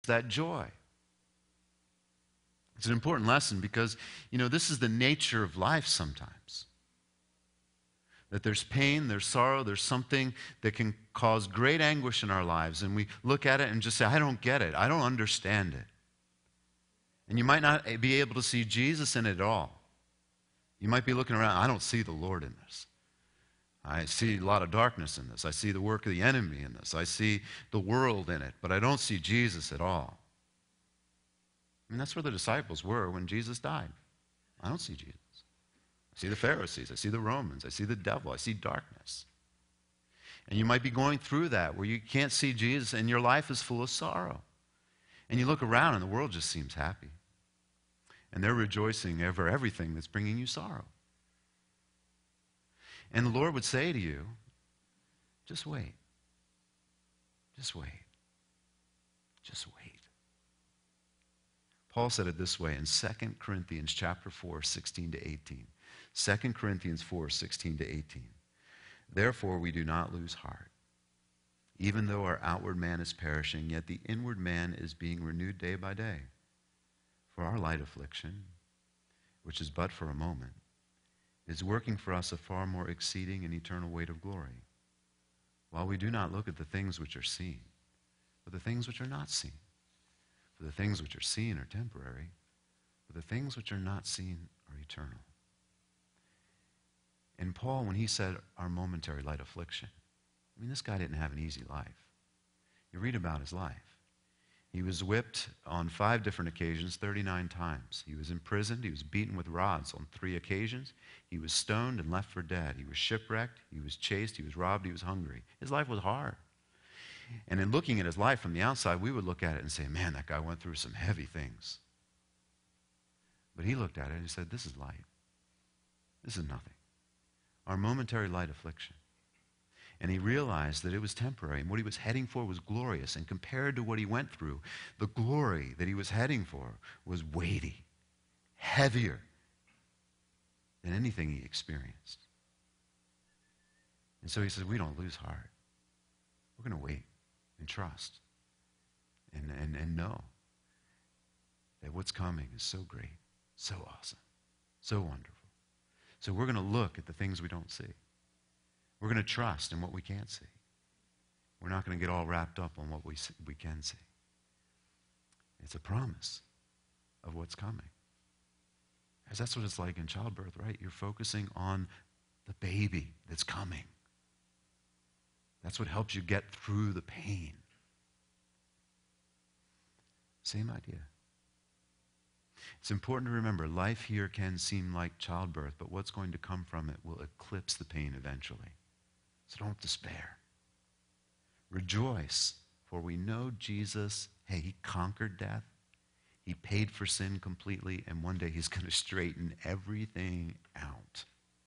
that joy. It's an important lesson because, this is the nature of life sometimes. That there's pain, there's sorrow, there's something that can cause great anguish in our lives. And we look at it and just say, I don't get it. I don't understand it. And you might not be able to see Jesus in it at all. You might be looking around, I don't see the Lord in this. I see a lot of darkness in this. I see the work of the enemy in this. I see the world in it, but I don't see Jesus at all. I mean, that's where the disciples were when Jesus died. I don't see Jesus. I see the Pharisees. I see the Romans. I see the devil. I see darkness. And you might be going through that where you can't see Jesus and your life is full of sorrow. And you look around and the world just seems happy. And they're rejoicing over everything that's bringing you sorrow. And the Lord would say to you, just wait. Just wait. Just wait. Paul said it this way in 2 Corinthians chapter 4, 16 to 18. 2 Corinthians 4, 16 to 18. Therefore we do not lose heart. Even though our outward man is perishing, yet the inward man is being renewed day by day. For our light affliction, which is but for a moment, is working for us a far more exceeding and eternal weight of glory. While we do not look at the things which are seen, but the things which are not seen. For the things which are seen are temporary, but the things which are not seen are eternal. And Paul, when he said our momentary light affliction, this guy didn't have an easy life. You read about his life. He was whipped on 5 different occasions, 39 times. He was imprisoned. He was beaten with rods on 3 occasions. He was stoned and left for dead. He was shipwrecked. He was chased. He was robbed. He was hungry. His life was hard. And in looking at his life from the outside, we would look at it and say, man, that guy went through some heavy things. But he looked at it and he said, this is light. This is nothing. Our momentary light affliction. And he realized that it was temporary, and what he was heading for was glorious. And compared to what he went through, the glory that he was heading for was weighty, heavier than anything he experienced. And so he says, we don't lose heart. We're going to wait and trust and know that what's coming is so great, so awesome, so wonderful. So we're going to look at the things we don't see. We're going to trust in what we can't see. We're not going to get all wrapped up on what we can see. It's a promise of what's coming. Because that's what it's like in childbirth, right? You're focusing on the baby that's coming. That's what helps you get through the pain. Same idea. It's important to remember, life here can seem like childbirth, but what's going to come from it will eclipse the pain eventually. So don't despair. Rejoice, for we know Jesus, he conquered death. He paid for sin completely, and one day he's going to straighten everything out.